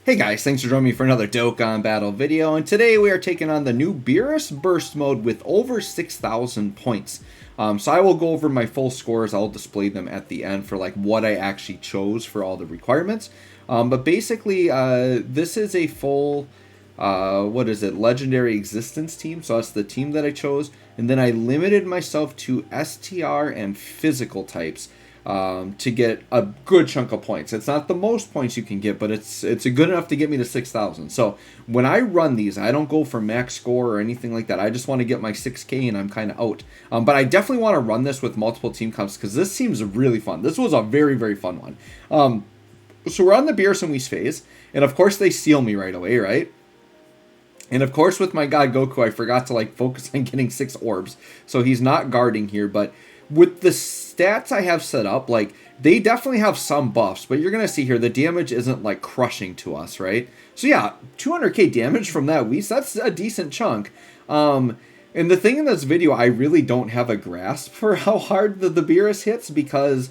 Hey guys, thanks for joining me for another Dokkan battle video, and today we are taking on the new Beerus Burst mode with over 6,000 points. So I will go over my full scores. I'll display them at the end for like what I actually chose for all the requirements. But basically, this is a full, legendary existence team. So that's the team that I chose. And then I limited myself to STR and physical types. To get a good chunk of points. It's not the most points you can get, but it's good enough to get me to 6,000. So when I run these, I don't go for max score or anything like that. I just want to get my 6K and I'm kind of out. But I definitely want to run this with multiple team comps because this seems really fun. This was a very, very fun one. So we're on the Beerus and Whis phase, and of course they seal me right away, right? And of course with my God Goku, I forgot to focus on getting 6 orbs. So he's not guarding here, but with the stats I have set up, they definitely have some buffs, but you're going to see here, the damage isn't, crushing to us, right? So yeah, 200k damage from that Whis, that's a decent chunk. And the thing in this video, I really don't have a grasp for how hard the Beerus hits because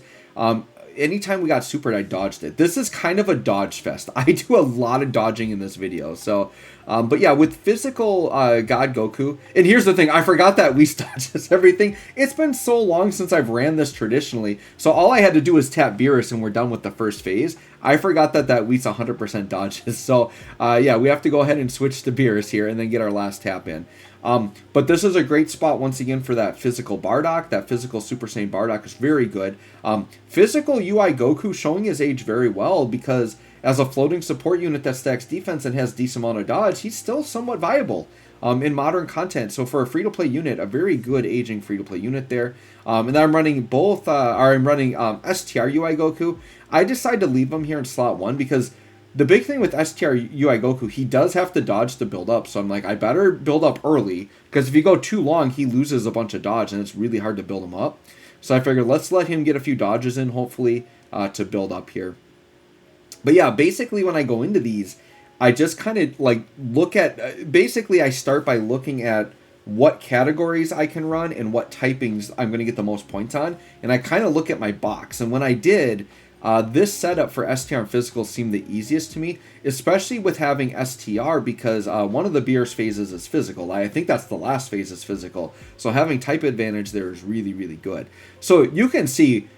anytime we got supered, I dodged it. This is kind of a dodge fest. I do a lot of dodging in this video. So, but yeah, with physical God Goku, and here's the thing, I forgot that Whis dodges everything. It's been so long since I've ran this traditionally. So all I had to do was tap Beerus and we're done with the first phase. I forgot that Whis 100% dodges. So yeah, we have to go ahead and switch to Beerus here and then get our last tap in. But this is a great spot once again for that physical Bardock. That physical Super Saiyan Bardock is very good. Physical UI Goku showing his age very well because as a floating support unit that stacks defense and has decent amount of dodge, he's still somewhat viable in modern content. So for a free-to-play unit, a very good aging free-to-play unit there. And then I'm running both, I'm running STR UI Goku. I decided to leave him here in slot 1 because the big thing with STR UI Goku, he does have to dodge to build up. So I'm like, I better build up early because if you go too long, he loses a bunch of dodge and it's really hard to build him up. So I figured let's let him get a few dodges in, hopefully, to build up here. But yeah, basically when I go into these, I just kind of look at, basically I start by looking at what categories I can run and what typings I'm going to get the most points on. And I kind of look at my box. And when I did, this setup for STR and physical seemed the easiest to me, especially with having STR because one of the Beerus phases is physical. I think that's the last phase is physical. So having type advantage there is really, really good. So you can see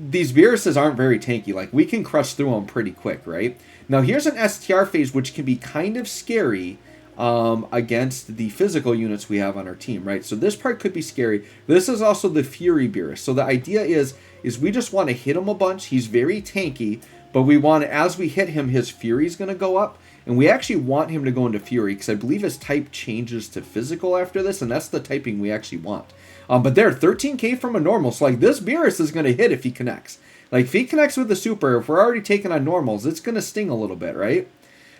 these Beeruses aren't very tanky. We can crush through them pretty quick, right? Now here's an STR phase which can be kind of scary against the physical units we have on our team, right? So this part could be scary. This is also the Fury Beerus. So the idea is we just want to hit him a bunch. He's very tanky, but we want to, as we hit him, his Fury's going to go up. And we actually want him to go into Fury because I believe his type changes to physical after this, and that's the typing we actually want. But they're 13k from a normal, so this Beerus is going to hit if he connects. If he connects with the super, if we're already taking on normals, it's going to sting a little bit, right?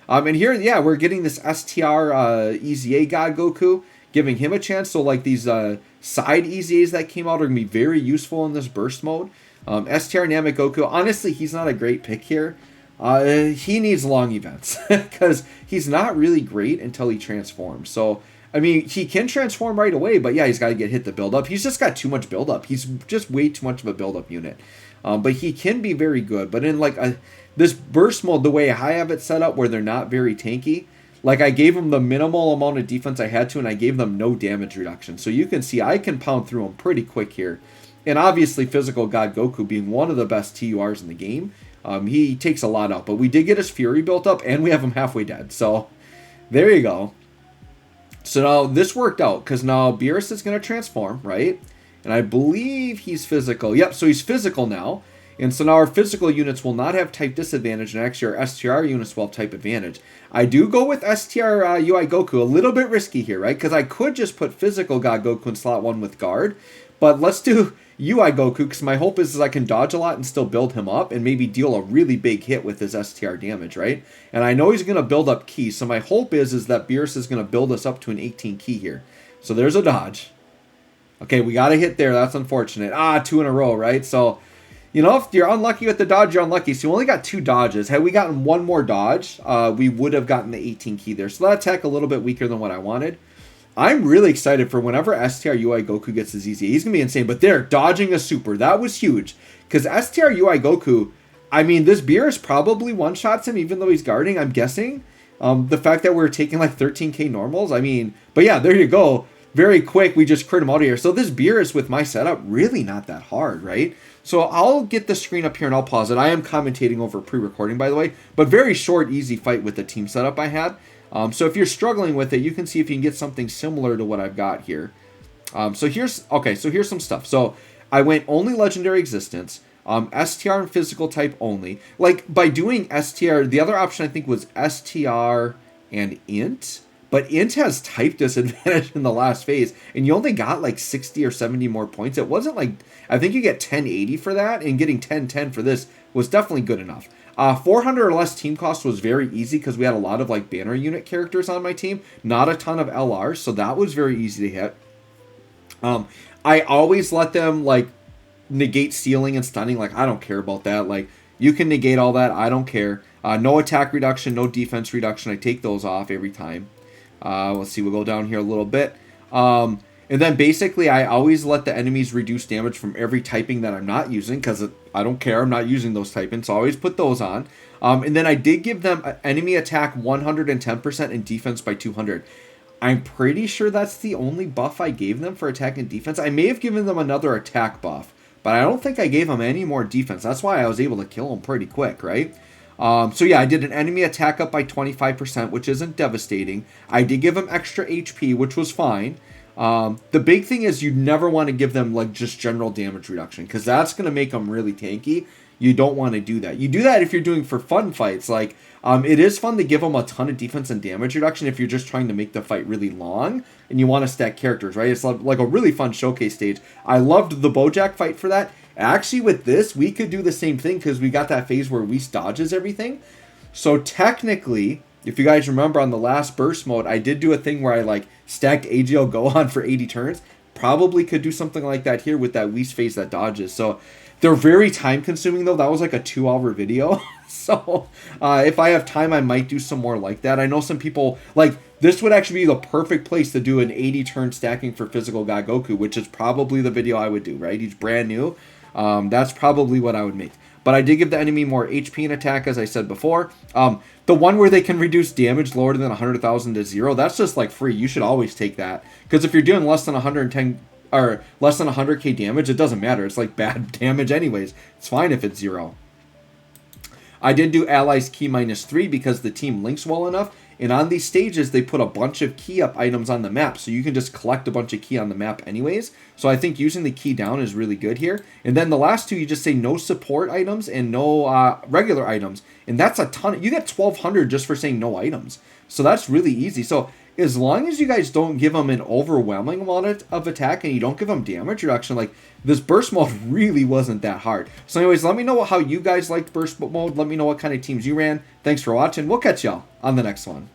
And here, yeah, we're getting this STR EZA God Goku, giving him a chance. So these side EZAs that came out are going to be very useful in this burst mode. STR Namek Goku, honestly, he's not a great pick here. He needs long events because he's not really great until he transforms. So, I mean, he can transform right away, but yeah, he's got to get hit to build up. He's just got too much build up. He's just way too much of a build up unit. But he can be very good. But in this burst mode, the way I have it set up where they're not very tanky, I gave them the minimal amount of defense I had to, and I gave them no damage reduction. So you can see I can pound through them pretty quick here. And obviously, physical God Goku being one of the best TURs in the game, he takes a lot out. But we did get his Fury built up, and we have him halfway dead. So there you go. So now this worked out, because now Beerus is going to transform, right? And I believe he's physical. Yep, so he's physical now. And so now our physical units will not have type disadvantage, and actually our STR units will have type advantage. I do go with STR UI Goku, a little bit risky here, right? Because I could just put physical God Goku in slot 1 with guard. But let's do UI Goku, because my hope is I can dodge a lot and still build him up and maybe deal a really big hit with his STR damage, right? And I know he's going to build up ki, so my hope is that Beerus is going to build us up to an 18 ki here. So there's a dodge. Okay, we got a hit there. That's unfortunate. 2 in a row, right? So, you know, if you're unlucky with the dodge, you're unlucky. So we only got 2 dodges. Had we gotten one more dodge, we would have gotten the 18 ki there. So that attack a little bit weaker than what I wanted. I'm really excited for whenever STR UI Goku gets his EZA. He's going to be insane. But there, dodging a super. That was huge. Because STR UI Goku, I mean, this Beerus probably one-shots him even though he's guarding, I'm guessing. The fact that we're taking like 13k normals, I mean, but yeah, there you go. Very quick, we just crit him out of here. So this Beerus with my setup, really not that hard, right? So I'll get the screen up here and I'll pause it. I am commentating over pre-recording, by the way, but very short, easy fight with the team setup I had. So if you're struggling with it, you can see if you can get something similar to what I've got here. So here's some stuff. So I went only legendary existence, STR and physical type only. Like by doing STR, the other option I think was STR and int, but int has type disadvantage in the last phase, and you only got like 60 or 70 more points. It wasn't like, I think you get 1080 for that, and getting 1010 for this was definitely good enough. 400 or less team cost was very easy because we had a lot of like banner unit characters on my team, not a ton of LRs, so that was very easy to hit. I always let them like negate sealing and stunning. Like I don't care about that. Like you can negate all that. I don't care. No attack reduction, no defense reduction. I take those off every time. Let's see. We'll go down here a little bit. And then basically I always let the enemies reduce damage from every typing that I'm not using because I don't care. I'm not using those typing. So I always put those on. And then I did give them enemy attack 110% and defense by 200. I'm pretty sure that's the only buff I gave them for attack and defense. I may have given them another attack buff, but I don't think I gave them any more defense. That's why I was able to kill them pretty quick, right? So yeah, I did an enemy attack up by 25%, which isn't devastating. I did give them extra HP, which was fine. The big thing is you never want to give them like just general damage reduction because that's going to make them really tanky. You don't want to do that. You do that if you're doing for fun fights. Like, it is fun to give them a ton of defense and damage reduction if you're just trying to make the fight really long and you want to stack characters, right? It's like a really fun showcase stage. I loved the Bojack fight for that. Actually, with this, we could do the same thing because we got that phase where Whis dodges everything. So technically, if you guys remember on the last burst mode, I did do a thing where I like stacked AGL Gohan for 80 turns. Probably could do something like that here with that Whis phase that dodges. So they're very time consuming though. That was like a 2-hour video. So if I have time, I might do some more like that. I know some people like this would actually be the perfect place to do an 80 turn stacking for physical God Goku, which is probably the video I would do, right? He's brand new. That's probably what I would make. But I did give the enemy more HP and attack, as I said before. The one where they can reduce damage lower than 100,000 to 0, that's just like free. You should always take that. Because if you're doing less than 110 or less than 100k damage, it doesn't matter. It's like bad damage anyways. It's fine if it's 0. I did do allies key -3 because the team links well enough. And on these stages, they put a bunch of key up items on the map. So you can just collect a bunch of key on the map anyways. So I think using the key down is really good here. And then the last two, you just say no support items and no regular items. And that's a ton. You get 1,200 just for saying no items. So that's really easy. So as long as you guys don't give them an overwhelming amount of attack and you don't give them damage reduction, like this burst mode really wasn't that hard. So anyways, let me know how you guys liked burst mode. Let me know what kind of teams you ran. Thanks for watching. We'll catch y'all on the next one.